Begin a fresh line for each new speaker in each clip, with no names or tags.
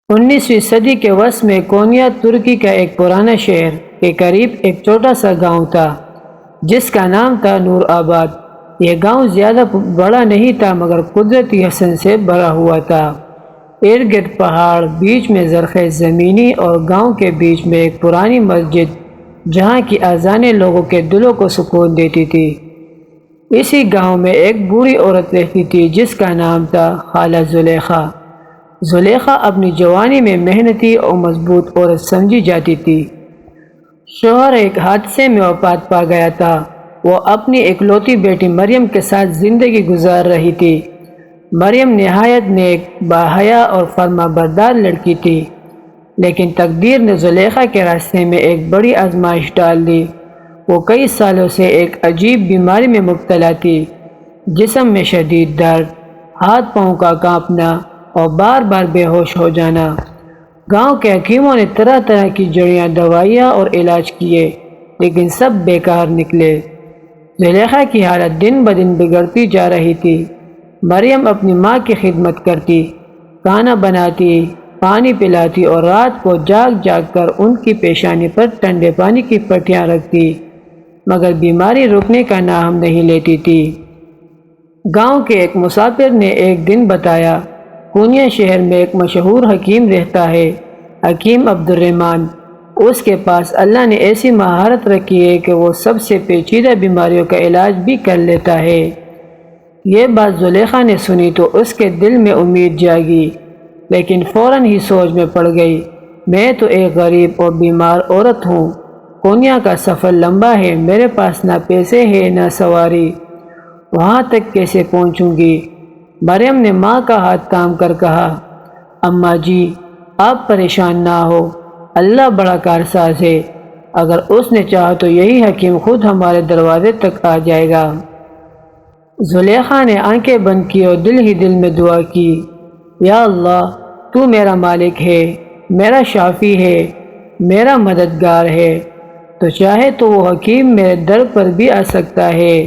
19ویں صدی کے وسط میں کونیا ترکی کا ایک پرانا شہر کے قریب ایک چھوٹا سا گاؤں تھا جس کا نام تھا نور آباد۔ یہ گاؤں زیادہ بڑا نہیں تھا مگر قدرتی حسن سے بھرا ہوا تھا۔ ارد گرد پہاڑ، بیچ میں زرخیز زمینی اور گاؤں کے بیچ میں ایک پرانی مسجد جہاں کی اذانیں لوگوں کے دلوں کو سکون دیتی تھی۔ اسی گاؤں میں ایک بوڑھی عورت رہتی تھی جس کا نام تھا خالہ زلیخا۔ زلیخا اپنی جوانی میں محنتی اور مضبوط عورت سمجھی جاتی تھی۔ شوہر ایک حادثے میں وفات پا گیا تھا۔ وہ اپنی اکلوتی بیٹی مریم کے ساتھ زندگی گزار رہی تھی۔ مریم نہایت نیک، باحیا اور فرما بردار لڑکی تھی، لیکن تقدیر نے زلیخا کے راستے میں ایک بڑی آزمائش ڈال دی۔ وہ کئی سالوں سے ایک عجیب بیماری میں مبتلا تھی، جسم میں شدید درد، ہاتھ پاؤں کا کانپنا اور بار بار بے ہوش ہو جانا۔ گاؤں کے حکیموں نے طرح طرح کی جڑیاں، دوائیاں اور علاج کیے، لیکن سب بیکار نکلے۔ زلیخا کی حالت دن بدن بگڑتی جا رہی تھی۔ مریم اپنی ماں کی خدمت کرتی، کھانا بناتی، پانی پلاتی اور رات کو جاگ جاگ کر ان کی پیشانی پر ٹھنڈے پانی کی پٹیاں رکھتی، مگر بیماری رکنے کا نام نہیں لیتی تھی۔ گاؤں کے ایک مسافر نے ایک دن بتایا، کونیا شہر میں ایک مشہور حکیم رہتا ہے، حکیم عبدالرحمن۔ اس کے پاس اللہ نے ایسی مہارت رکھی ہے کہ وہ سب سے پیچیدہ بیماریوں کا علاج بھی کر لیتا ہے۔ یہ بات زلیخا نے سنی تو اس کے دل میں امید جاگی، لیکن فوراً ہی سوچ میں پڑ گئی، میں تو ایک غریب اور بیمار عورت ہوں، کونیا کا سفر لمبا ہے، میرے پاس نہ پیسے ہیں نہ سواری، وہاں تک کیسے پہنچوں گی؟ مریم نے ماں کا ہاتھ تھام کر کہا، اماں جی، آپ پریشان نہ ہو، اللہ بڑا کارساز ہے، اگر اس نے چاہا تو یہی حکیم خود ہمارے دروازے تک آ جائے گا۔ زلیخا نے آنکھیں بند کی اور دل ہی دل میں دعا کی، یا اللہ، تو میرا مالک ہے، میرا شافی ہے، میرا مددگار ہے، تو چاہے تو وہ حکیم میرے در پر بھی آ سکتا ہے۔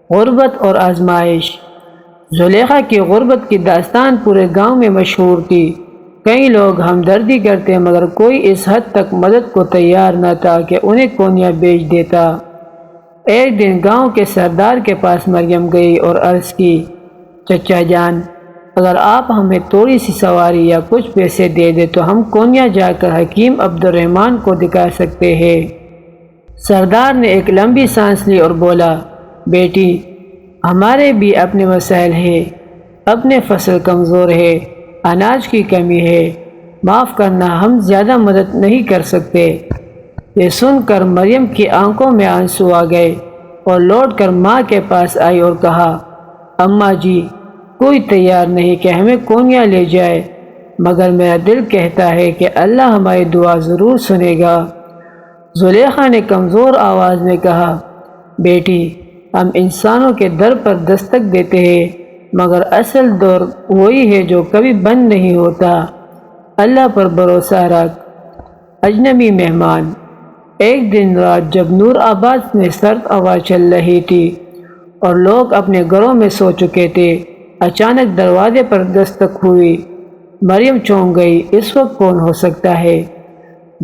غربت اور آزمائش۔ زلیخا کی غربت کی داستان پورے گاؤں میں مشہور تھی۔ کئی لوگ ہمدردی کرتے مگر کوئی اس حد تک مدد کو تیار نہ تھا کہ انہیں کونیا بیچ دیتا۔ ایک دن گاؤں کے سردار کے پاس مریم گئی اور عرض کی، چچا جان، اگر آپ ہمیں تھوڑی سی سواری یا کچھ پیسے دے دیں تو ہم کونیا جا کر حکیم عبدالرحمن کو دکھا سکتے ہیں۔ سردار نے ایک لمبی سانس لی اور بولا، بیٹی، ہمارے بھی اپنے مسائل ہیں، اپنے فصل کمزور ہے، اناج کی کمی ہے، معاف کرنا، ہم زیادہ مدد نہیں کر سکتے۔ یہ سن کر مریم کی آنکھوں میں آنسو آ گئے اور لوٹ کر ماں کے پاس آئی اور کہا، اماں جی، کوئی تیار نہیں کہ ہمیں کونیا لے جائے، مگر میرا دل کہتا ہے کہ اللہ ہماری دعا ضرور سنے گا۔ زلیخا نے کمزور آواز میں کہا، بیٹی، ہم انسانوں کے در پر دستک دیتے ہیں مگر اصل دور وہی ہے جو کبھی بند نہیں ہوتا، اللہ پر بھروسہ رکھ۔ اجنبی مہمان۔ ایک دن رات جب نور آباد میں سرد ہوا چل رہی تھی اور لوگ اپنے گھروں میں سو چکے تھے، اچانک دروازے پر دستک ہوئی۔ مریم چونک گئی، اس وقت کون ہو سکتا ہے؟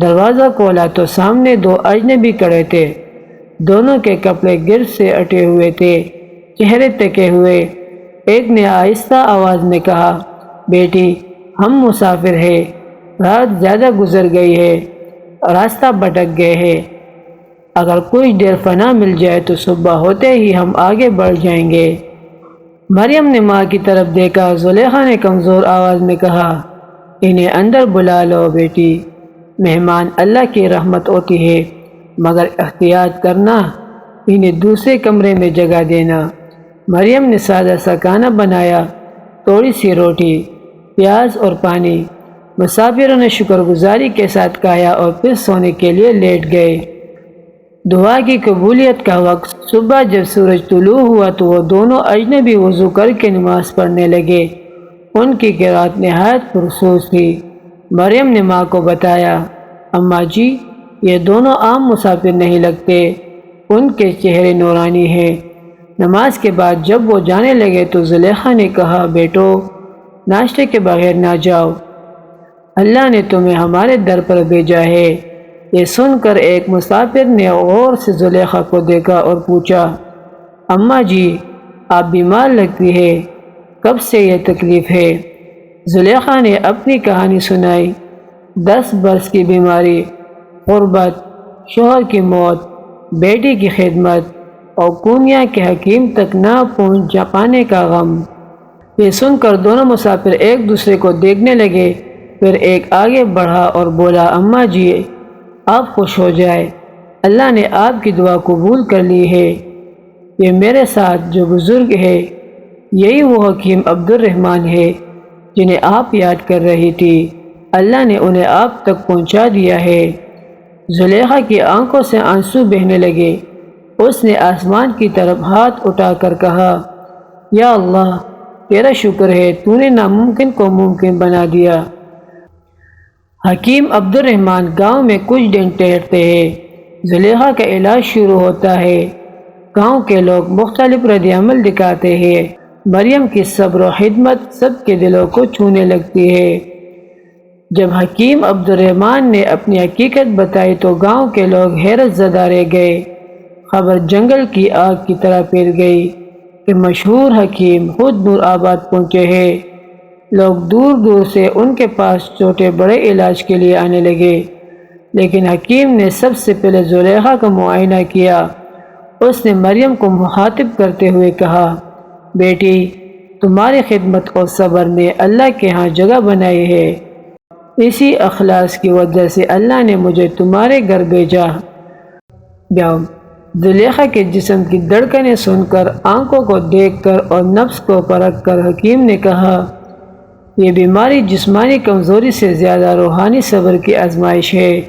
دروازہ کھولا تو سامنے دو اجنبی کھڑے تھے۔ دونوں کے کپڑے گرد سے اٹے ہوئے تھے، چہرے تکے ہوئے۔ ایک نے آہستہ آواز میں کہا، بیٹی، ہم مسافر ہیں، رات زیادہ گزر گئی ہے، راستہ بھٹک گئے ہیں، اگر کچھ دیر پناہ مل جائے تو صبح ہوتے ہی ہم آگے بڑھ جائیں گے۔ مریم نے ماں کی طرف دیکھا۔ زلیخا نے کمزور آواز میں کہا، انہیں اندر بلا لو بیٹی، مہمان اللہ کی رحمت ہوتی ہے، مگر احتیاط کرنا، انہیں دوسرے کمرے میں جگہ دینا۔ مریم نے سادہ سا کھانا بنایا، تھوڑی سی روٹی، پیاز اور پانی۔ مسافروں نے شکر گزاری کے ساتھ کھایا اور پھر سونے کے لیے لیٹ گئے۔ دعا کی قبولیت کا وقت۔ صبح جب سورج طلوع ہوا تو وہ دونوں اجنبی وضو کر کے نماز پڑھنے لگے۔ ان کی قرات نہایت پرسوز تھی۔ مریم نے ماں کو بتایا، اماں جی، یہ دونوں عام مسافر نہیں لگتے، ان کے چہرے نورانی ہیں۔ نماز کے بعد جب وہ جانے لگے تو زلیخا نے کہا، بیٹو، ناشتے کے بغیر نہ جاؤ۔ اللہ نے تمہیں ہمارے در پر بھیجا ہے۔ یہ سن کر ایک مسافر نے غور سے زلیخا کو دیکھا اور پوچھا، اماں جی آپ بیمار لگتی ہے، کب سے یہ تکلیف ہے؟ زلیخا نے اپنی کہانی سنائی۔ 10 برس کی بیماری، غربت، شوہر کی موت، بیٹی کی خدمت اور کونیا کے حکیم تک نہ پہنچ پانے کا غم۔ یہ سن کر دونوں مسافر ایک دوسرے کو دیکھنے لگے۔ پھر ایک آگے بڑھا اور بولا، اماں جی آپ خوش ہو جائے، اللہ نے آپ کی دعا قبول کر لی ہے۔ یہ میرے ساتھ جو بزرگ ہے یہی وہ حکیم عبد الرحمن ہے جنہیں آپ یاد کر رہی تھی، اللہ نے انہیں آپ تک پہنچا دیا ہے۔ زلیخا کی آنکھوں سے آنسو بہنے لگے۔ اس نے آسمان کی طرف ہاتھ اٹھا کر کہا، یا اللہ تیرا شکر ہے، تو نے ناممکن کو ممکن بنا دیا۔ حکیم عبد الرحمن گاؤں میں کچھ دن ٹھہرتے ہیں۔ زلیخا کا علاج شروع ہوتا ہے۔ گاؤں کے لوگ مختلف رد عمل دکھاتے ہیں۔ مریم کی صبر و خدمت سب کے دلوں کو چھونے لگتی ہے۔ جب حکیم عبد الرحمن نے اپنی حقیقت بتائی تو گاؤں کے لوگ حیرت زدہ رہ گئے۔ خبر جنگل کی آگ کی طرح پھیل گئی کہ مشہور حکیم خود نور آباد پہنچے ہیں۔ لوگ دور دور سے ان کے پاس چھوٹے بڑے علاج کے لیے آنے لگے، لیکن حکیم نے سب سے پہلے زلیخا کا معائنہ کیا۔ اس نے مریم کو مخاطب کرتے ہوئے کہا، بیٹی تمہاری خدمت اور صبر نے اللہ کے ہاں جگہ بنائی ہے، اسی اخلاص کی وجہ سے اللہ نے مجھے تمہارے گھر بھیجا۔ زلیخا کے جسم کی دھڑکنیں سن کر، آنکھوں کو دیکھ کر اور نفس کو پرکھ کر حکیم نے کہا، یہ بیماری جسمانی کمزوری سے زیادہ روحانی صبر کی آزمائش ہے۔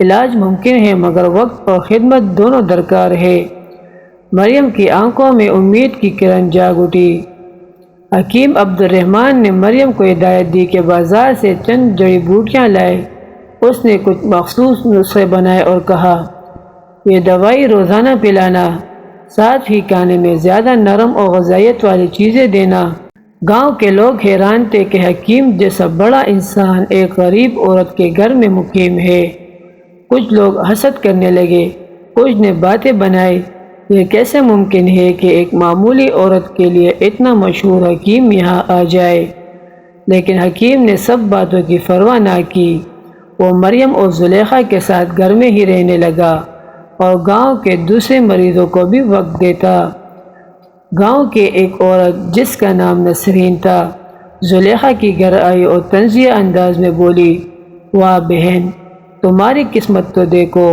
علاج ممکن ہے مگر وقت اور خدمت دونوں درکار ہے۔ مریم کی آنکھوں میں امید کی کرن جاگ اٹھی۔ حکیم عبد الرحمن نے مریم کو ہدایت دی کہ بازار سے چند جڑی بوٹیاں لائے۔ اس نے کچھ مخصوص نسخے بنائے اور کہا، یہ دوائی روزانہ پلانا، ساتھ ہی کھانے میں زیادہ نرم اور غذائیت والی چیزیں دینا۔ گاؤں کے لوگ حیران تھے کہ حکیم جیسا بڑا انسان ایک غریب عورت کے گھر میں مقیم ہے۔ کچھ لوگ حسد کرنے لگے، کچھ نے باتیں بنائی، یہ کیسے ممکن ہے کہ ایک معمولی عورت کے لیے اتنا مشہور حکیم یہاں آ جائے؟ لیکن حکیم نے سب باتوں کی پرواہ نہ کی۔ وہ مریم اور زلیخا کے ساتھ گھر میں ہی رہنے لگا اور گاؤں کے دوسرے مریضوں کو بھی وقت دیتا۔ گاؤں کے ایک عورت جس کا نام نسرین تھا، زلیخا کی گھر آئی اور طنزیہ انداز میں بولی، واہ بہن تمہاری قسمت تو دیکھو،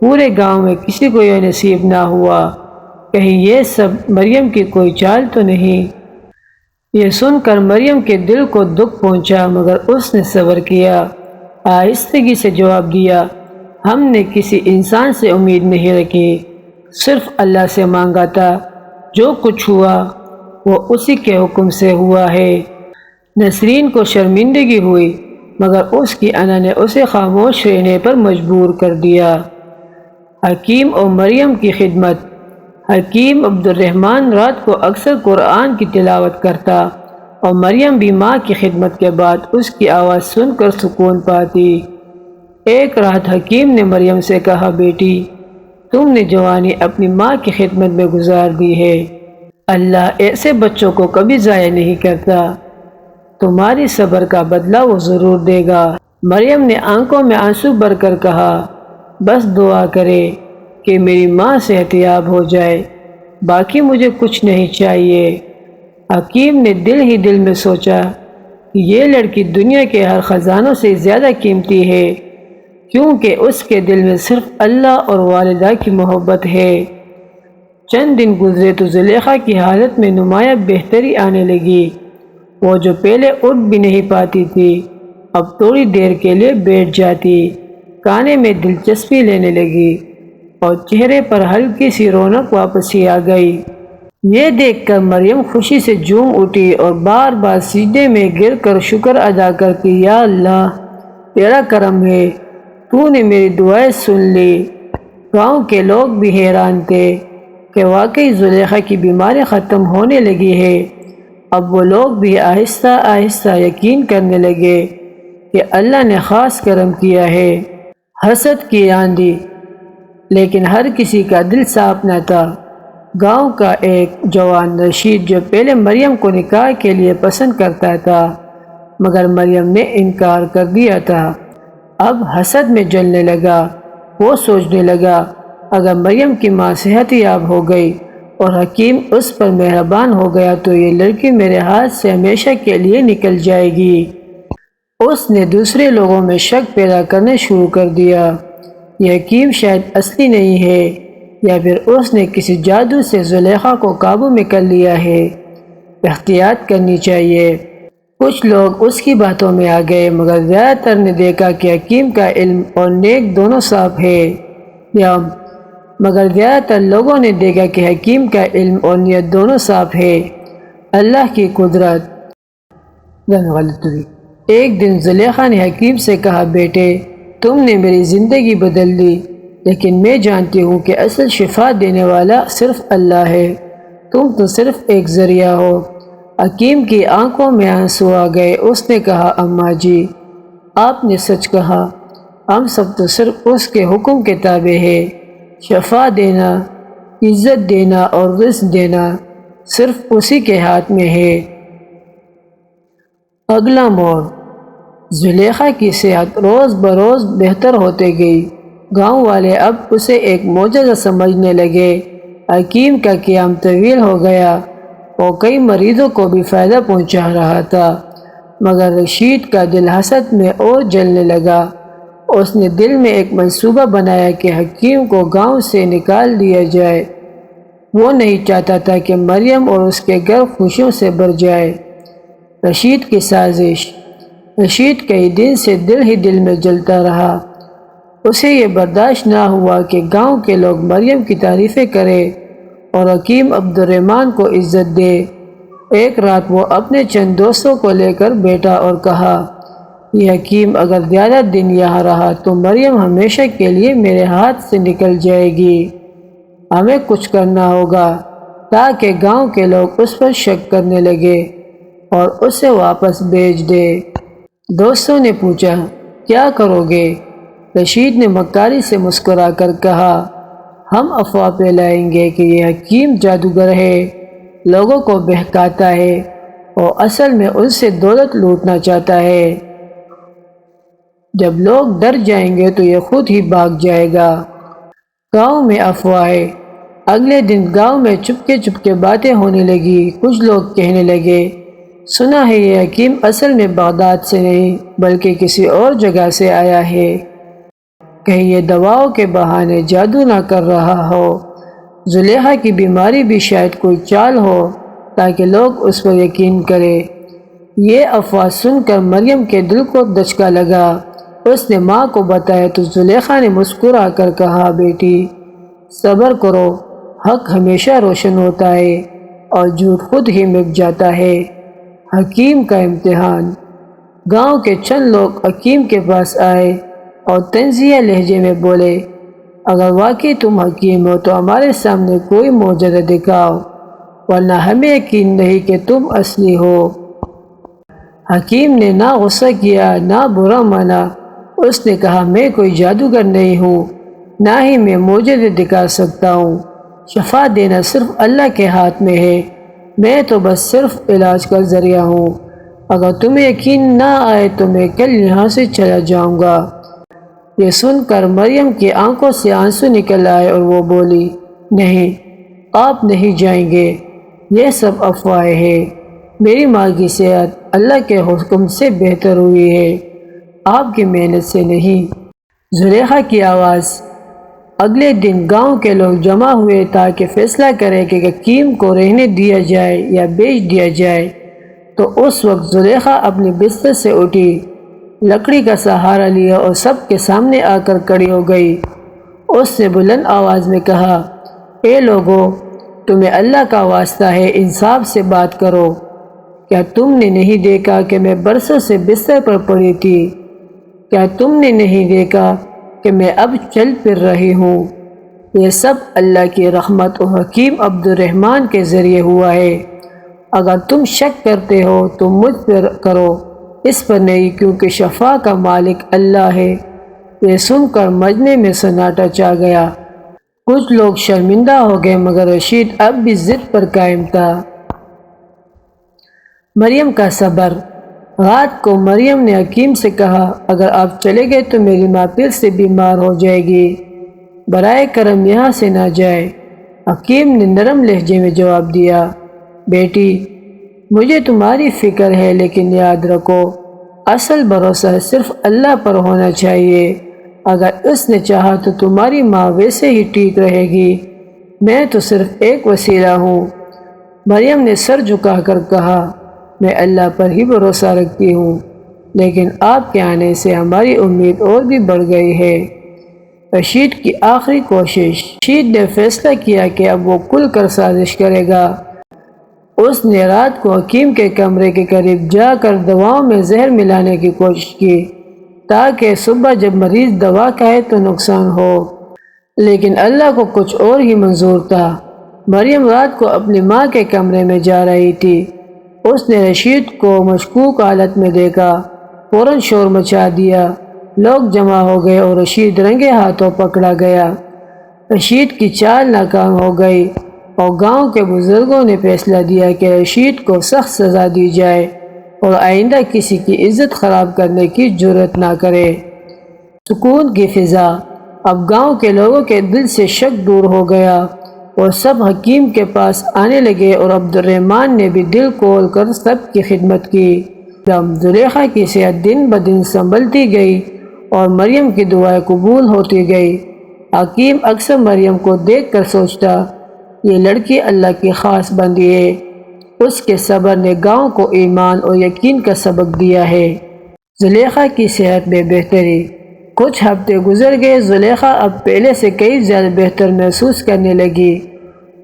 پورے گاؤں میں کسی کو یہ نصیب نہ ہوا، کہیں یہ سب مریم کی کوئی چال تو نہیں؟ یہ سن کر مریم کے دل کو دکھ پہنچا مگر اس نے صبر کیا، آہستگی سے جواب دیا، ہم نے کسی انسان سے امید نہیں رکھی، صرف اللہ سے مانگا تھا، جو کچھ ہوا وہ اسی کے حکم سے ہوا ہے۔ نسرین کو شرمندگی ہوئی مگر اس کی انا نے اسے خاموش رہنے پر مجبور کر دیا۔ حکیم اور مریم کی خدمت۔ حکیم عبد الرحمن رات کو اکثر قرآن کی تلاوت کرتا اور مریم بھی ماں کی خدمت کے بعد اس کی آواز سن کر سکون پاتی۔ ایک رات حکیم نے مریم سے کہا، بیٹی تم نے جوانی اپنی ماں کی خدمت میں گزار دی ہے، اللہ ایسے بچوں کو کبھی ضائع نہیں کرتا، تمہاری صبر کا بدلہ وہ ضرور دے گا۔ مریم نے آنکھوں میں آنسو بھر کر کہا، بس دعا کرے کہ میری ماں صحت یاب ہو جائے، باقی مجھے کچھ نہیں چاہیے۔ حکیم نے دل ہی دل میں سوچا کہ یہ لڑکی دنیا کے ہر خزانوں سے زیادہ قیمتی ہے، کیونکہ اس کے دل میں صرف اللہ اور والدہ کی محبت ہے۔ چند دن گزرے تو زلیخا کی حالت میں نمایاں بہتری آنے لگی۔ وہ جو پہلے اٹھ بھی نہیں پاتی تھی اب تھوڑی دیر کے لیے بیٹھ جاتی، کھانے میں دلچسپی لینے لگی اور چہرے پر ہلکی سی رونق واپس ہی آ گئی۔ یہ دیکھ کر مریم خوشی سے جھوم اٹھی اور بار بار سجدے میں گر کر شکر ادا کرتی، یا اللہ تیرا کرم ہے، تو نے میری دعائیں سن لی۔ گاؤں کے لوگ بھی حیران تھے کہ واقعی زلیخا کی بیماری ختم ہونے لگی ہے۔ اب وہ لوگ بھی آہستہ آہستہ یقین کرنے لگے کہ اللہ نے خاص کرم کیا ہے۔ حسد کی آندھی، لیکن ہر کسی کا دل صاف نہ تھا۔ گاؤں کا ایک جوان رشید جو پہلے مریم کو نکاح کے لیے پسند کرتا تھا، مگر مریم نے انکار کر دیا تھا، اب حسد میں جلنے لگا۔ وہ سوچنے لگا اگر مریم کی ماں صحت یاب ہو گئی اور حکیم اس پر مہربان ہو گیا تو یہ لڑکی میرے ہاتھ سے ہمیشہ کے لیے نکل جائے گی۔ اس نے دوسرے لوگوں میں شک پیدا کرنا شروع کر دیا، یہ حکیم شاید اصلی نہیں ہے، یا پھر اس نے کسی جادو سے زلیخا کو قابو میں کر لیا ہے، احتیاط کرنی چاہیے۔ کچھ لوگ اس کی باتوں میں آ گئے، مگر زیادہ تر نے دیکھا کہ حکیم کا علم اور نیک دونوں صاف ہے، مگر زیادہ تر لوگوں نے دیکھا کہ حکیم کا علم اور نیت دونوں صاف ہے۔ اللہ کی قدرت۔ ایک دن زلیخا نے حکیم سے کہا، بیٹے تم نے میری زندگی بدل دی، لیکن میں جانتی ہوں کہ اصل شفا دینے والا صرف اللہ ہے، تم تو صرف ایک ذریعہ ہو۔ حکیم کی آنکھوں میں آنسو آ گئے۔ اس نے کہا، اماں جی آپ نے سچ کہا، ہم سب تو صرف اس کے حکم کے تابع ہیں، شفا دینا، عزت دینا اور رزق دینا صرف اسی کے ہاتھ میں ہے۔ اگلا موڑ۔ زلیخا کی صحت روز بروز بہتر ہوتے گئی۔ گاؤں والے اب اسے ایک معجزہ سمجھنے لگے۔ حکیم کا قیام طویل ہو گیا، وہ کئی مریضوں کو بھی فائدہ پہنچا رہا تھا، مگر رشید کا دل حسد میں اور جلنے لگا۔ اس نے دل میں ایک منصوبہ بنایا کہ حکیم کو گاؤں سے نکال دیا جائے۔ وہ نہیں چاہتا تھا کہ مریم اور اس کے گھر خوشیوں سے بھر جائے۔ رشید کی سازش۔ رشید کئی دن سے دل میں جلتا رہا۔ اسے یہ برداشت نہ ہوا کہ گاؤں کے لوگ مریم کی تعریفیں کریں اور حکیم عبد الرحمن کو عزت دے۔ ایک رات وہ اپنے چند دوستوں کو لے کر بیٹھا اور کہا، یہ حکیم اگر زیادہ دن یہاں رہا تو مریم ہمیشہ کے لیے میرے ہاتھ سے نکل جائے گی۔ ہمیں کچھ کرنا ہوگا تاکہ گاؤں کے لوگ اس پر شک کرنے لگے اور اسے واپس بھیج دے۔ دوستوں نے پوچھا، کیا کرو گے؟ رشید نے مکاری سے مسکرا کر کہا، ہم افواہ پھیلائیں گے کہ یہ حکیم جادوگر ہے، لوگوں کو بہکاتا ہے اور اصل میں ان سے دولت لوٹنا چاہتا ہے۔ جب لوگ ڈر جائیں گے تو یہ خود ہی بھاگ جائے گا۔ گاؤں میں افواہیں۔ اگلے دن گاؤں میں چپکے باتیں ہونے لگی۔ کچھ لوگ کہنے لگے، سنا ہے یہ حکیم اصل میں بغداد سے نہیں بلکہ کسی اور جگہ سے آیا ہے، کہیں یہ دواؤں کے بہانے جادو نہ کر رہا ہو۔ زلیخا کی بیماری بھی شاید کوئی چال ہو تاکہ لوگ اس پر یقین کریں۔ یہ افواہ سن کر مریم کے دل کو دھچکا لگا۔ اس نے ماں کو بتایا تو زلیخا نے مسکرا کر کہا، بیٹی صبر کرو، حق ہمیشہ روشن ہوتا ہے اور جھوٹ خود ہی مٹ جاتا ہے۔ حکیم کا امتحان۔ گاؤں کے چند لوگ حکیم کے پاس آئے اور طنزیہ لہجے میں بولے، اگر واقعی تم حکیم ہو تو ہمارے سامنے کوئی معجزہ دکھاؤ، ورنہ ہمیں یقین نہیں کہ تم اصلی ہو۔ حکیم نے نہ غصہ کیا نہ برا مانا۔ اس نے کہا، میں کوئی جادوگر نہیں ہوں، نہ ہی میں معجزے دکھا سکتا ہوں، شفا دینا صرف اللہ کے ہاتھ میں ہے، میں تو بس صرف علاج کا ذریعہ ہوں، اگر تمہیں یقین نہ آئے تو میں کل یہاں سے چلا جاؤں گا۔ یہ سن کر مریم کی آنکھوں سے آنسو نکل آئے اور وہ بولی، نہیں آپ نہیں جائیں گے، یہ سب افواہیں ہیں، میری ماں کی صحت اللہ کے حکم سے بہتر ہوئی ہے، آپ کی محنت سے نہیں۔ زلیخا کی آواز۔ اگلے دن گاؤں کے لوگ جمع ہوئے تاکہ فیصلہ کریں کہ حکیم کو رہنے دیا جائے یا بیچ دیا جائے۔ تو اس وقت زلیخا اپنے بستر سے اٹھی، لکڑی کا سہارا لیا اور سب کے سامنے آ کر کھڑی ہو گئی۔ اس نے بلند آواز میں کہا، اے لوگو، تمہیں اللہ کا واسطہ ہے، انصاف سے بات کرو۔ کیا تم نے نہیں دیکھا کہ میں برسوں سے بستر پر پڑی تھی؟ کیا تم نے نہیں دیکھا کہ میں اب چل پھر رہی ہوں؟ یہ سب اللہ کی رحمت اور حکیم عبد الرحمن کے ذریعے ہوا ہے۔ اگر تم شک کرتے ہو تو مجھ پر کرو، اس پر نہیں کیونکہ شفا کا مالک اللہ ہے۔ یہ سن کر مجمع میں سناٹا چھا گیا۔ کچھ لوگ شرمندہ ہو گئے مگر رشید اب بھی ضد پر قائم تھا۔ مریم کا صبر۔ رات کو مریم نے حکیم سے کہا، اگر آپ چلے گئے تو میری ماں پھر سے بیمار ہو جائے گی، برائے کرم یہاں سے نہ جائے۔ حکیم نے نرم لہجے میں جواب دیا، بیٹی مجھے تمہاری فکر ہے لیکن یاد رکھو اصل بھروسہ صرف اللہ پر ہونا چاہیے۔ اگر اس نے چاہا تو تمہاری ماں ویسے ہی ٹھیک رہے گی، میں تو صرف ایک وسیلہ ہوں۔ مریم نے سر جھکا کر کہا، میں اللہ پر ہی بھروسہ رکھتی ہوں، لیکن آپ کے آنے سے ہماری امید اور بھی بڑھ گئی ہے۔ رشید کی آخری کوشش۔ رشید نے فیصلہ کیا کہ اب وہ کھل کر سازش کرے گا۔ اس نے رات کو حکیم کے کمرے کے قریب جا کر دواؤں میں زہر ملانے کی کوشش کی تاکہ صبح جب مریض دوا کھائے تو نقصان ہو، لیکن اللہ کو کچھ اور ہی منظور تھا۔ مریم رات کو اپنی ماں کے کمرے میں جا رہی تھی۔ اس نے رشید کو مشکوک حالت میں دیکھا، فوراً شور مچا دیا، لوگ جمع ہو گئے اور رشید رنگے ہاتھوں پکڑا گیا۔ رشید کی چال ناکام ہو گئی اور گاؤں کے بزرگوں نے فیصلہ دیا کہ رشید کو سخت سزا دی جائے اور آئندہ کسی کی عزت خراب کرنے کی جرات نہ کرے۔ سکون کی فضا۔ اب گاؤں کے لوگوں کے دل سے شک دور ہو گیا اور سب حکیم کے پاس آنے لگے اور عبد الرحمن نے بھی دل کھول کر سب کی خدمت کی۔ زلیخا کی صحت دن بدن سنبھلتی گئی اور مریم کی دعائیں قبول ہوتی گئی۔ حکیم اکثر مریم کو دیکھ کر سوچتا، یہ لڑکی اللہ کی خاص بندی ہے، اس کے صبر نے گاؤں کو ایمان اور یقین کا سبق دیا ہے۔ زلیخا کی صحت میں بہتری۔ کچھ ہفتے گزر گئے، زلیخا اب پہلے سے کئی زیادہ بہتر محسوس کرنے لگی۔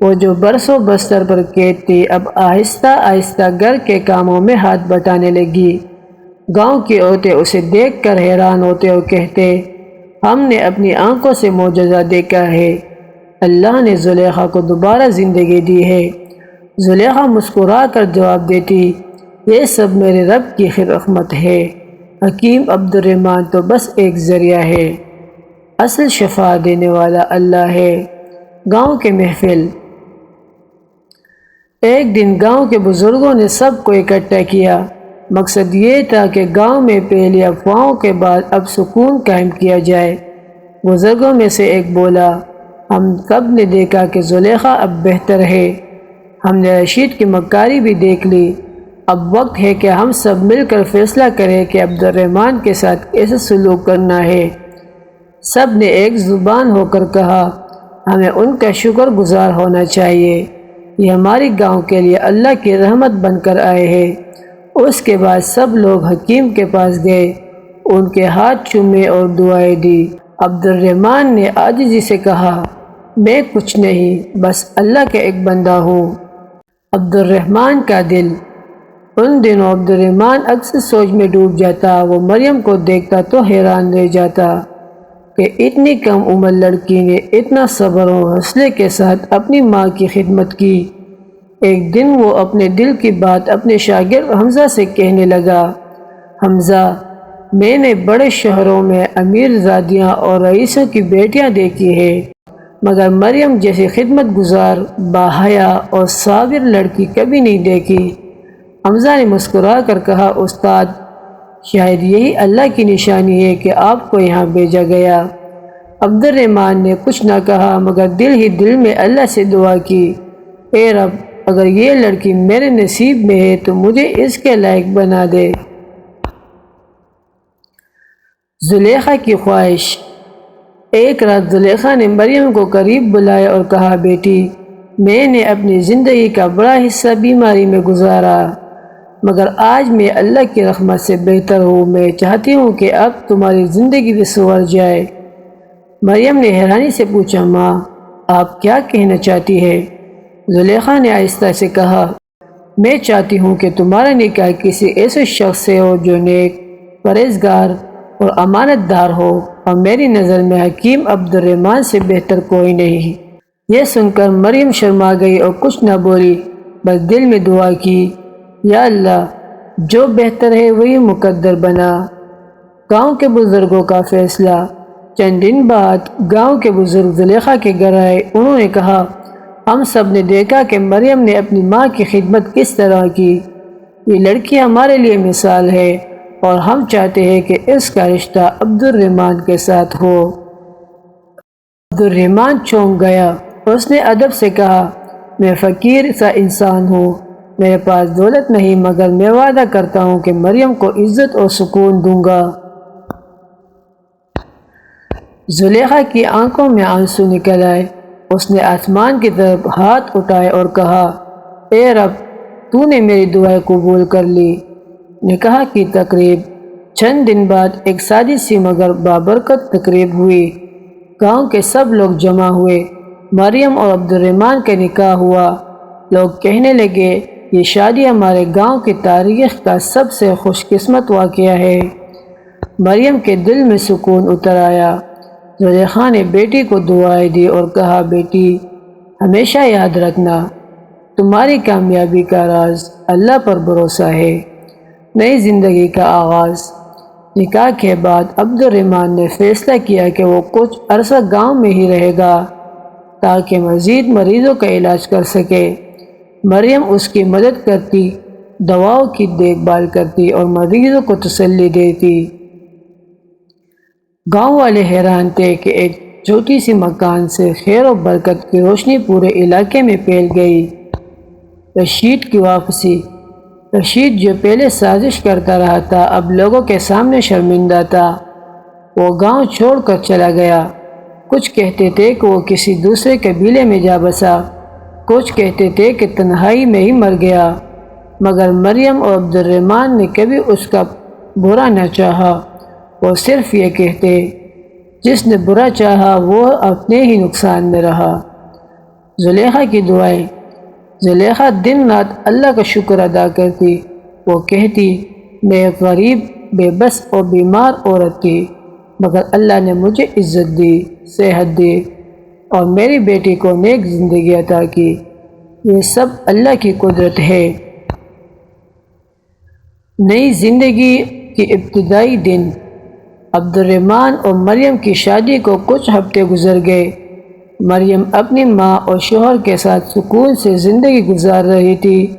وہ جو برسوں بستر پر قید تھی اب آہستہ آہستہ گھر کے کاموں میں ہاتھ بٹانے لگی۔ گاؤں کی عورتیں اسے دیکھ کر حیران ہوتے اور کہتے، ہم نے اپنی آنکھوں سے معجزہ دیکھا ہے، اللہ نے زلیخا کو دوبارہ زندگی دی ہے۔ زلیخا مسکرا کر جواب دیتی، یہ سب میرے رب کی رحمت ہے، حکیم عبد الرحمن تو بس ایک ذریعہ ہے، اصل شفا دینے والا اللہ ہے۔ گاؤں کے محفل۔ ایک دن گاؤں کے بزرگوں نے سب کو اکٹھا کیا۔ مقصد یہ تھا کہ گاؤں میں پہلی افواہوں کے بعد اب سکون قائم کیا جائے۔ بزرگوں میں سے ایک بولا، ہم سب نے دیکھا کہ زلیخا اب بہتر ہے، ہم نے رشید کی مکاری بھی دیکھ لی، اب وقت ہے کہ ہم سب مل کر فیصلہ کریں کہ عبد الرحمن کے ساتھ کیسے سلوک کرنا ہے۔ سب نے ایک زبان ہو کر کہا، ہمیں ان کا شکر گزار ہونا چاہیے، یہ ہماری گاؤں کے لیے اللہ کی رحمت بن کر آئے ہیں۔ اس کے بعد سب لوگ حکیم کے پاس گئے، ان کے ہاتھ چومے اور دعائیں دی۔ عبد الرحمن نے عاجزی سے کہا، میں کچھ نہیں، بس اللہ کا ایک بندہ ہوں۔ عبد الرحمن کا دل۔ ان دنوں عبد الرحمن اکثر سوچ میں ڈوب جاتا۔ وہ مریم کو دیکھتا تو حیران رہ جاتا کہ اتنی کم عمر لڑکی نے اتنا صبر و حوصلے کے ساتھ اپنی ماں کی خدمت کی۔ ایک دن وہ اپنے دل کی بات اپنے شاگرد حمزہ سے کہنے لگا، حمزہ، میں نے بڑے شہروں میں امیر زادیاں اور رئیسوں کی بیٹیاں دیکھی ہیں، مگر مریم جیسی خدمت گزار، باحیا اور صابر لڑکی کبھی نہیں دیکھی۔ حمزہ نے مسکرا کر کہا، استاد، شاید یہی اللہ کی نشانی ہے کہ آپ کو یہاں بھیجا گیا۔ عبد الرحمن نے کچھ نہ کہا مگر دل ہی دل میں اللہ سے دعا کی، اے رب، اگر یہ لڑکی میرے نصیب میں ہے تو مجھے اس کے لائق بنا دے۔ زلیخا کی خواہش۔ ایک رات زلیخا نے مریم کو قریب بلایا اور کہا، بیٹی، میں نے اپنی زندگی کا بڑا حصہ بیماری میں گزارا، مگر آج میں اللہ کی رحمت سے بہتر ہوں۔ میں چاہتی ہوں کہ اب تمہاری زندگی بھی سنور جائے۔ مریم نے حیرانی سے پوچھا، ماں، آپ کیا کہنا چاہتی ہے؟ زلیخا نے آہستہ سے کہا، میں چاہتی ہوں کہ تمہارا نکاح کسی ایسے شخص سے ہو جو نیک، پرہیزگار اور امانت دار ہو، اور میری نظر میں حکیم عبد الرحمن سے بہتر کوئی نہیں۔ یہ سن کر مریم شرما گئی اور کچھ نہ بولی، بس دل میں دعا کی، یا اللہ، جو بہتر ہے وہی مقدر بنا۔ گاؤں کے بزرگوں کا فیصلہ۔ چند دن بعد گاؤں کے بزرگ زلیخا کے گھر آئے۔ انہوں نے کہا، ہم سب نے دیکھا کہ مریم نے اپنی ماں کی خدمت کس طرح کی۔ یہ لڑکی ہمارے لیے مثال ہے اور ہم چاہتے ہیں کہ اس کا رشتہ عبد الرحمن کے ساتھ ہو۔ عبد الرحمن چونک گیا۔ اس نے ادب سے کہا، میں فقیر سا انسان ہوں، میرے پاس دولت نہیں، مگر میں وعدہ کرتا ہوں کہ مریم کو عزت اور سکون دوں گا۔ زلیخا کی آنکھوں میں آنسو نکل آئے۔ اس نے آسمان کی طرف ہاتھ اٹھائے اور کہا، اے رب، تو نے میری دعائیں قبول کر لی۔ نکاح کی تقریب۔ چند دن بعد ایک سادی سی مگر بابرکت تقریب ہوئی۔ گاؤں کے سب لوگ جمع ہوئے۔ مریم اور عبد الرحمن کا نکاح ہوا۔ لوگ کہنے لگے، یہ شادی ہمارے گاؤں کی تاریخ کا سب سے خوش قسمت واقعہ ہے۔ مریم کے دل میں سکون اتر آیا۔ زلیخا نے بیٹی کو دعائیں دی اور کہا، بیٹی، ہمیشہ یاد رکھنا، تمہاری کامیابی کا راز اللہ پر بھروسہ ہے۔ نئی زندگی کا آغاز۔ نکاح کے بعد عبد الرحمن نے فیصلہ کیا کہ وہ کچھ عرصہ گاؤں میں ہی رہے گا تاکہ مزید مریضوں کا علاج کر سکے۔ مریم اس کی مدد کرتی، دواؤں کی دیکھ بھال کرتی اور مریضوں کو تسلی دیتی۔ گاؤں والے حیران تھے کہ ایک چھوٹی سی مکان سے خیر و برکت کی روشنی پورے علاقے میں پھیل گئی۔ رشید کی واپسی۔ رشید جو پہلے سازش کرتا رہا تھا، اب لوگوں کے سامنے شرمندہ تھا۔ وہ گاؤں چھوڑ کر چلا گیا۔ کچھ کہتے تھے کہ وہ کسی دوسرے قبیلے میں جا بسا، کچھ کہتے تھے کہ تنہائی میں ہی مر گیا، مگر مریم اور عبد الرحمن نے کبھی اس کا برا نہ چاہا۔ وہ صرف یہ کہتے، جس نے برا چاہا وہ اپنے ہی نقصان میں رہا۔ زلیخا کی دعائیں۔ زلیخا دن رات اللہ کا شکر ادا کرتی۔ وہ کہتی، میں ایک غریب، بے بس اور بیمار عورت تھی، مگر اللہ نے مجھے عزت دی، صحت دی اور میری بیٹی کو نیک زندگی عطا کی۔ یہ سب اللہ کی قدرت ہے۔ نئی زندگی کی ابتدائی دن۔ عبد الرحمن اور مریم کی شادی کو کچھ ہفتے گزر گئے۔ مریم اپنی ماں اور شوہر کے ساتھ سکون سے زندگی گزار رہی تھی۔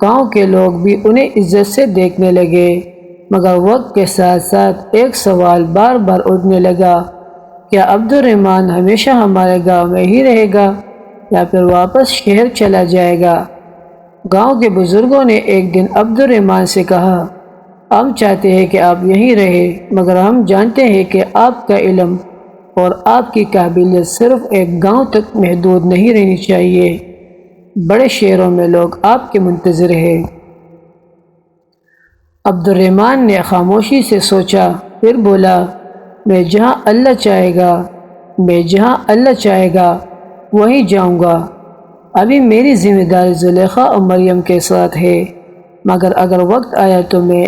گاؤں کے لوگ بھی انہیں عزت سے دیکھنے لگے، مگر وقت کے ساتھ ساتھ ایک سوال بار بار اٹھنے لگا، کیا عبد الرحمن ہمیشہ ہمارے گاؤں میں ہی رہے گا یا پھر واپس شہر چلا جائے گا؟ گاؤں کے بزرگوں نے ایک دن عبد الرحمن سے کہا، ہم چاہتے ہیں کہ آپ یہیں رہیں، مگر ہم جانتے ہیں کہ آپ کا علم اور آپ کی قابلیت صرف ایک گاؤں تک محدود نہیں رہنی چاہیے، بڑے شہروں میں لوگ آپ کے منتظر ہیں۔ عبد الرحمن نے خاموشی سے سوچا، پھر بولا، میں جہاں اللہ چاہے گا وہیں جاؤں گا۔ ابھی میری ذمہ داری زلیخا اور مریم کے ساتھ ہے، مگر اگر وقت آیا تو میں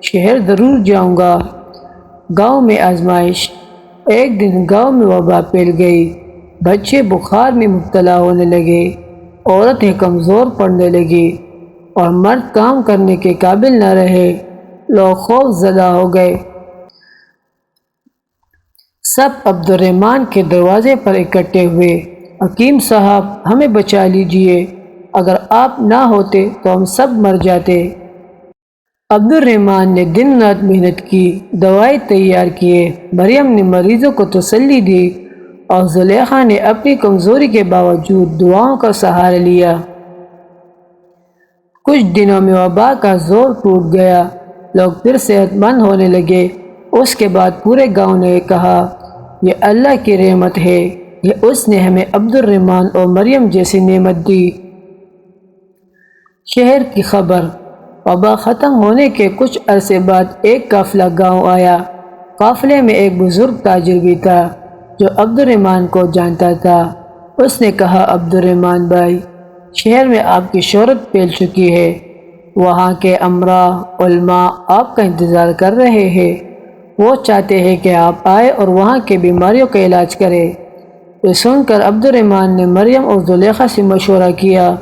شہر ضرور جاؤں گا۔ گاؤں میں آزمائش۔ ایک دن گاؤں میں وبا پھیل گئی، بچے بخار میں مبتلا ہونے لگے، عورتیں کمزور پڑنے لگی اور مرد کام کرنے کے قابل نہ رہے۔ لوگ خوف زدہ ہو گئے۔ سب عبد الرحمن کے دروازے پر اکٹھے ہوئے، حکیم صاحب ہمیں بچا لیجئے، اگر آپ نہ ہوتے تو ہم سب مر جاتے۔ عبد الرحمن نے دن رات محنت کی، دوائیں تیار کیے، مریم نے مریضوں کو تسلی دی اور زلیخا نے اپنی کمزوری کے باوجود دعاؤں کا سہارا لیا۔ کچھ دنوں میں وبا کا زور ٹوٹ گیا، لوگ پھر صحت مند ہونے لگے۔ اس کے بعد پورے گاؤں نے کہا، یہ اللہ کی رحمت ہے، یہ اس نے ہمیں عبد الرحمن اور مریم جیسی نعمت دی۔ شہر کی خبر۔ وبا ختم ہونے کے کچھ عرصے بعد ایک قافلہ گاؤں آیا۔ قافلے میں ایک بزرگ تاجر بھی تھا جو عبد الرحمن کو جانتا تھا۔ اس نے کہا، عبد الرحمن بھائی، شہر میں آپ کی شہرت پھیل چکی ہے، وہاں کے امراء علماء آپ کا انتظار کر رہے ہیں، وہ چاہتے ہیں کہ آپ آئے اور وہاں کے بیماریوں کا علاج کریں۔ یہ سن کر عبد الرحمن نے مریم اور زلیخا سے مشورہ کیا۔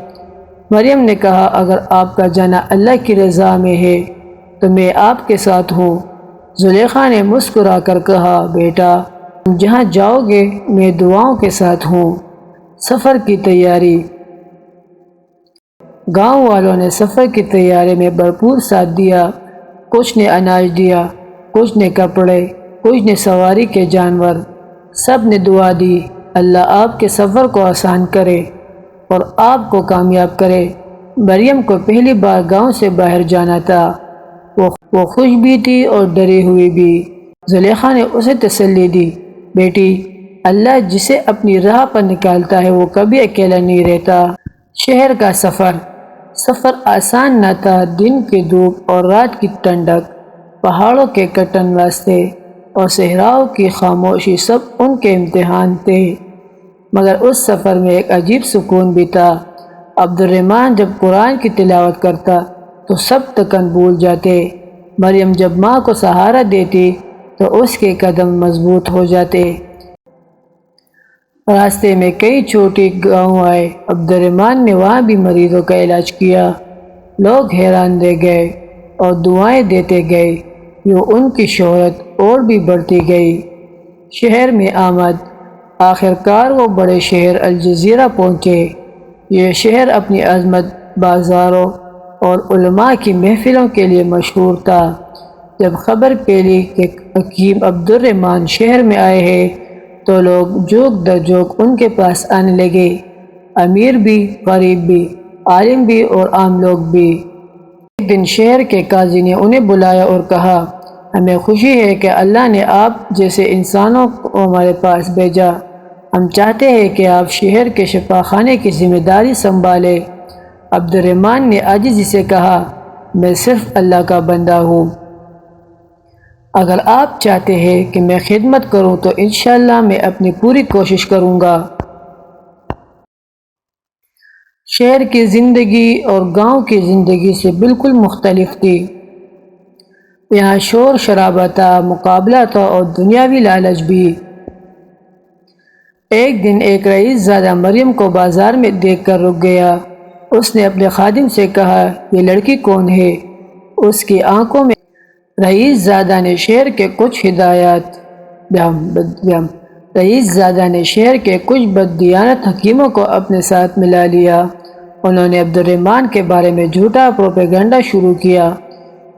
مریم نے کہا، اگر آپ کا جانا اللہ کی رضا میں ہے تو میں آپ کے ساتھ ہوں۔ زلیخا نے مسکرا کر کہا، بیٹا تم جہاں جاؤ گے میں دعاؤں کے ساتھ ہوں۔ سفر کی تیاری۔ گاؤں والوں نے سفر کی تیاری میں بھرپور ساتھ دیا۔ کچھ نے اناج دیا، کچھ نے کپڑے، کچھ نے سواری کے جانور۔ سب نے دعا دی، اللہ آپ کے سفر کو آسان کرے اور آپ کو کامیاب کرے۔ مریم کو پہلی بار گاؤں سے باہر جانا تھا۔ وہ خوش بھی تھی اور ڈری ہوئی بھی۔ زلیخا نے اسے تسلی دی، بیٹی اللہ جسے اپنی راہ پر نکالتا ہے وہ کبھی اکیلا نہیں رہتا۔ شہر کا سفر آسان نہ تھا۔ دن کی دھوپ اور رات کی ٹھنڈک، پہاڑوں کے کٹن راستے اور صحراؤں کی خاموشی سب ان کے امتحان تھے، مگر اس سفر میں ایک عجیب سکون بھی تھا۔ عبد الرحمن جب قرآن کی تلاوت کرتا تو سب تکن بھول جاتے۔ مریم جب ماں کو سہارا دیتی تو اس کے قدم مضبوط ہو جاتے۔ راستے میں کئی چھوٹے گاؤں آئے۔ عبد الرحمن نے وہاں بھی مریضوں کا علاج کیا۔ لوگ حیران رہ گئے اور دعائیں دیتے گئے۔ یوں ان کی شہرت اور بھی بڑھتی گئی۔ شہر میں آمد۔ آخر کار وہ بڑے شہر الجزیرہ پہنچے۔ یہ شہر اپنی عظمت، بازاروں اور علماء کی محفلوں کے لیے مشہور تھا۔ جب خبر پھیلی کہ حکیم عبد الرحمن شہر میں آئے ہیں تو لوگ جوک در جوک ان کے پاس آنے لگے، امیر بھی، غریب بھی، عالم بھی اور عام لوگ بھی۔ ایک دن شہر کے قاضی نے انہیں بلایا اور کہا، ہمیں خوشی ہے کہ اللہ نے آپ جیسے انسانوں کو ہمارے پاس بھیجا۔ ہم چاہتے ہیں کہ آپ شہر کے شفا خانے کی ذمہ داری سنبھالیں۔ عبد الرحمن نے عاجزی سے کہا، میں صرف اللہ کا بندہ ہوں۔ اگر آپ چاہتے ہیں کہ میں خدمت کروں تو انشاءاللہ میں اپنی پوری کوشش کروں گا۔ شہر کی زندگی اور گاؤں کی زندگی سے بالکل مختلف تھی۔ یہاں شور شرابہ تھا، مقابلہ تھا اور دنیاوی لالچ بھی۔ ایک دن ایک رئیس زادہ مریم کو بازار میں دیکھ کر رک گیا۔ اس نے اپنے خادم سے کہا، یہ لڑکی کون ہے؟ اس کی آنکھوں میں رئیس زادہ نے شہر کے کچھ بددیانت حکیموں کو اپنے ساتھ ملا لیا۔ انہوں نے عبد الرحمن کے بارے میں جھوٹا پروپیگنڈا شروع کیا۔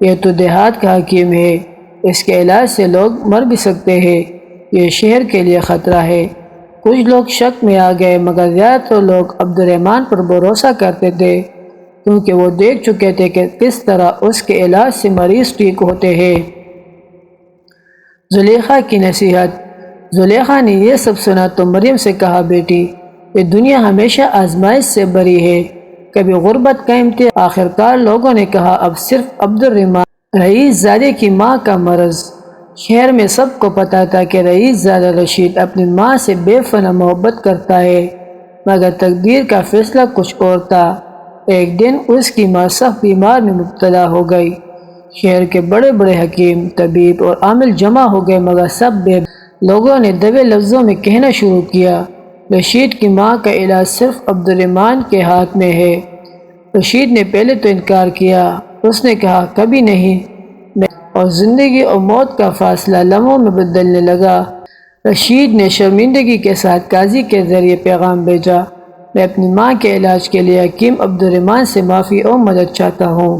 یہ تو دیہات کا حکیم ہے، اس کے علاج سے لوگ مر بھی سکتے ہیں، یہ شہر کے لیے خطرہ ہے۔ کچھ لوگ شک میں آ گئے مگر زیادہ تر لوگ عبد الرحمن پر بھروسہ کرتے تھے، کیونکہ وہ دیکھ چکے تھے کہ کس طرح اس کے علاج سے مریض ٹھیک ہوتے ہیں۔ زلیخا کی نصیحت۔ زلیخا نے یہ سب سنا تو مریم سے کہا، بیٹی یہ دنیا ہمیشہ آزمائش سے بری ہے، کبھی غربت کا امتحان۔ آخر کار لوگوں نے کہا، اب صرف عبد الرحمن۔ رئیس زادے کی ماں کا مرض۔ شہر میں سب کو پتا تھا کہ رئیس زادہ رشید اپنی ماں سے بے فنا محبت کرتا ہے، مگر تقدیر کا فیصلہ کچھ اور تھا۔ ایک دن اس کی ماں سخت بیمار میں مبتلا ہو گئی۔ شہر کے بڑے بڑے حکیم، طبیب اور عامل جمع ہو گئے مگر سب لوگوں نے دبے لفظوں میں کہنا شروع کیا، رشید کی ماں کا علاج صرف عبد الرحمن کے ہاتھ میں ہے۔ رشید نے پہلے تو انکار کیا، اس نے کہا، کبھی نہیں، اور زندگی اور موت کا فاصلہ لمحوں میں بدلنے لگا۔ رشید نے شرمندگی کے ساتھ قاضی کے ذریعے پیغام بھیجا، میں اپنی ماں کے علاج کے لیے حکیم عبد الرحمن سے معافی اور مدد چاہتا ہوں۔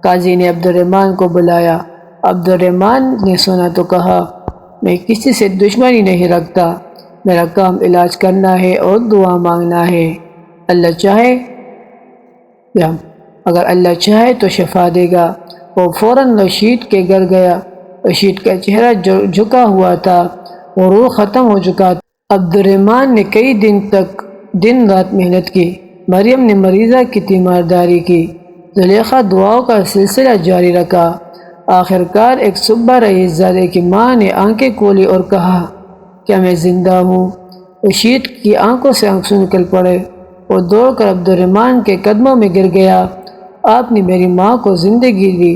قاضی نے عبد الرحمن کو بلایا۔ عبد الرحمن نے سنا تو کہا، میں کسی سے دشمنی نہیں رکھتا، میرا کام علاج کرنا ہے اور دعا مانگنا ہے، اگر اللہ چاہے تو شفا دے گا۔ وہ فوراً رشید کے گھر گیا۔ رشید کا چہرہ جھکا ہوا تھا، وہ روح ختم ہو چکا تھا۔ عبد الرحمن نے کئی دن تک دن رات محنت کی۔ مریم نے مریضہ کی تیمارداری کی۔ زلیخا دعاؤں کا سلسلہ جاری رکھا۔ آخر کار ایک صبح رئیس زادے کی ماں نے آنکھیں کھولی اور کہا، کیا میں زندہ ہوں؟ رشید کی آنکھوں سے آنسو نکل پڑے۔ وہ دوڑ کر عبد الرحمن کے قدموں میں گر گیا، آپ نے میری ماں کو زندگی دی،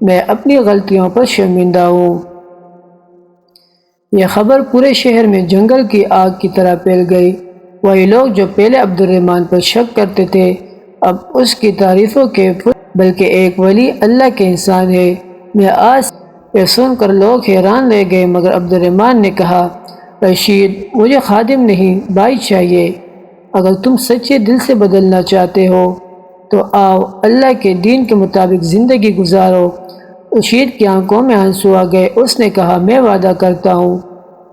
میں اپنی غلطیوں پر شرمندہ ہوں۔ یہ خبر پورے شہر میں جنگل کی آگ کی طرح پھیل گئی۔ وہی لوگ جو پہلے عبد الرحمن پر شک کرتے تھے اب اس کی تعریفوں کے بلکہ ایک ولی اللہ کے انسان ہے۔ میں آج یہ سن کر لوگ حیران رہ گئے، مگر عبد الرحمن نے کہا، رشید، مجھے خادم نہیں بھائی چاہیے۔ اگر تم سچے دل سے بدلنا چاہتے ہو تو آؤ اللہ کے دین کے مطابق زندگی گزارو۔ رشید کی آنکھوں میں آنسو آ گئے۔ اس نے کہا، میں وعدہ کرتا ہوں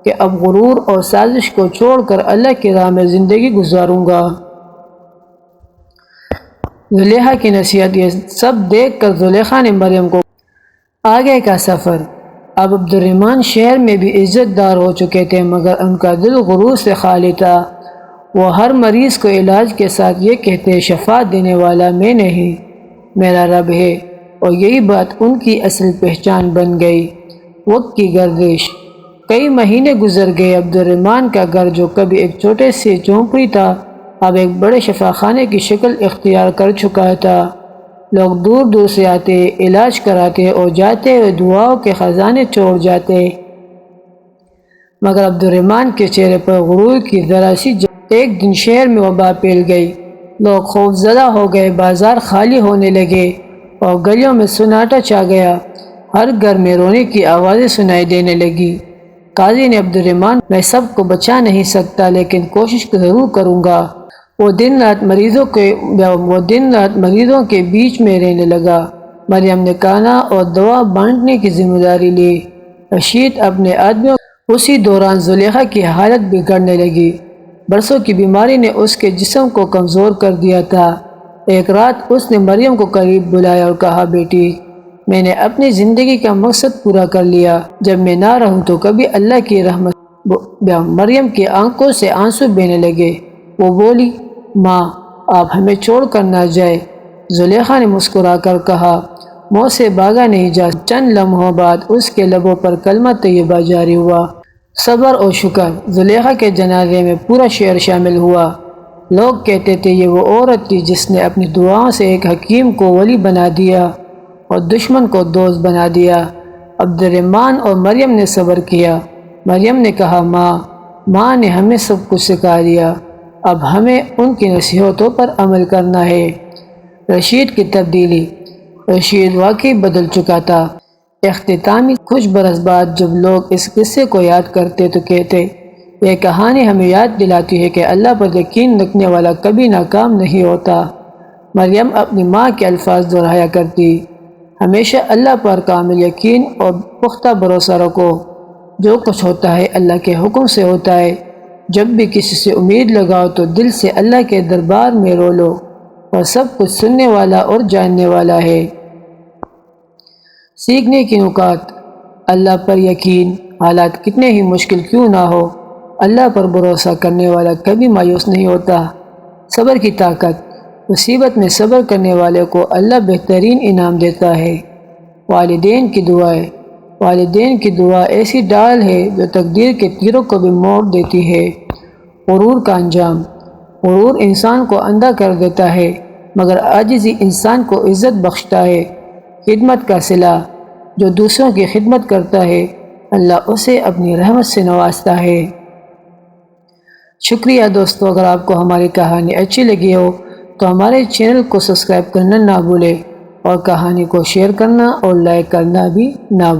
کہ اب غرور اور سازش کو چھوڑ کر اللہ کی راہ میں زندگی گزاروں گا۔ زلیخا کی نصیحت یہ سب دیکھ کر زلیخا نے مریم کو آگے کا سفر۔ اب عبد الرحمن شہر میں بھی عزت دار ہو چکے تھے، مگر ان کا دل غرور سے خالی تھا۔ وہ ہر مریض کو علاج کے ساتھ یہ کہتے، شفاعت دینے والا میں نہیں، میرا رب ہے، اور یہی بات ان کی اصل پہچان بن گئی۔ وقت کی گردش۔ کئی مہینے گزر گئے۔ عبد الرحمن کا گھر جو کبھی ایک چھوٹے سے جھونپڑی تھا، اب ایک بڑے شفاخانے کی شکل اختیار کر چکا تھا۔ لوگ دور دور سے آتے، علاج کراتے اور جاتے ہوئے دعاؤں کے خزانے چھوڑ جاتے، مگر عبد الرحمن کے چہرے پر غرور کی ذرا سی ایک دن شہر میں وبا پھیل گئی۔ لوگ خوف زدہ ہو گئے، بازار خالی ہونے لگے اور گلیوں میں سناٹا چھا گیا۔ ہر گھر میں رونے کی آوازیں سنائی دینے لگی۔ قاضی نے عبد الرحمن، میں سب کو بچا نہیں سکتا لیکن کوشش ضرور کروں گا۔ وہ دن رات مریضوں کے بیچ میں رہنے لگا۔ مریم نے کھانا اور دوا بانٹنے کی ذمہ داری لی۔ رشید اپنے آدمیوں اسی دوران زلیخا کی حالت بگڑنے لگی۔ برسوں کی بیماری نے اس کے جسم کو کمزور کر دیا تھا۔ ایک رات اس نے مریم کو قریب بلایا اور کہا، بیٹی، میں نے اپنی زندگی کا مقصد پورا کر لیا۔ جب میں نہ رہوں تو کبھی اللہ کی رحمت۔ مریم کی آنکھوں سے آنسو بہنے لگے۔ وہ بولی، ماں، آپ ہمیں چھوڑ کر نہ جائے۔ زلیخا نے مسکرا کر کہا، منہ سے بھاگا نہیں جا۔ چند لمحوں بعد اس کے لبوں پر کلمہ طیبہ جاری ہوا، صبر اور شکر۔ زلیخا کے جنازے میں پورا شہر شامل ہوا۔ لوگ کہتے تھے، یہ وہ عورت تھی جس نے اپنی دعاؤں سے ایک حکیم کو ولی بنا دیا اور دشمن کو دوست بنا دیا۔ عبد الرحمن اور مریم نے صبر کیا۔ مریم نے کہا، ماں نے ہمیں سب کچھ سکھا دیا، اب ہمیں ان کی نصیحتوں پر عمل کرنا ہے۔ رشید کی تبدیلی۔ رشید واقعی بدل چکا تھا۔ اختتامی کچھ برس بعد جب لوگ اس قصے کو یاد کرتے تو کہتے، یہ کہانی ہمیں یاد دلاتی ہے کہ اللہ پر یقین رکھنے والا کبھی ناکام نہیں ہوتا۔ مریم اپنی ماں کے الفاظ دہرایا کرتی، ہمیشہ اللہ پر کامل یقین اور پختہ بھروسہ رکھو۔ جو کچھ ہوتا ہے اللہ کے حکم سے ہوتا ہے۔ جب بھی کسی سے امید لگاؤ تو دل سے اللہ کے دربار میں رو لو، وہ سب کچھ سننے والا اور جاننے والا ہے۔ سیکھنے کی نکات۔ اللہ پر یقین، حالات کتنے ہی مشکل کیوں نہ ہو، اللہ پر بھروسہ کرنے والا کبھی مایوس نہیں ہوتا۔ صبر کی طاقت۔ مصیبت میں صبر کرنے والے کو اللہ بہترین انعام دیتا ہے۔ والدین کی دعائیں۔ والدین کی دعا ایسی ڈال ہے جو تقدیر کے تیروں کو بھی موڑ دیتی ہے۔ غرور کا انجام۔ غرور انسان کو اندھا کر دیتا ہے، مگر عاجزی انسان کو عزت بخشتا ہے۔ خدمت کا صلہ۔ جو دوسروں کی خدمت کرتا ہے، اللہ اسے اپنی رحمت سے نوازتا ہے۔ شکریہ دوستو، اگر آپ کو ہماری کہانی اچھی لگی ہو تو ہمارے چینل کو سبسکرائب کرنا نہ بھولیں اور کہانی کو شیئر کرنا اور لائک کرنا بھی نہ بھولیں۔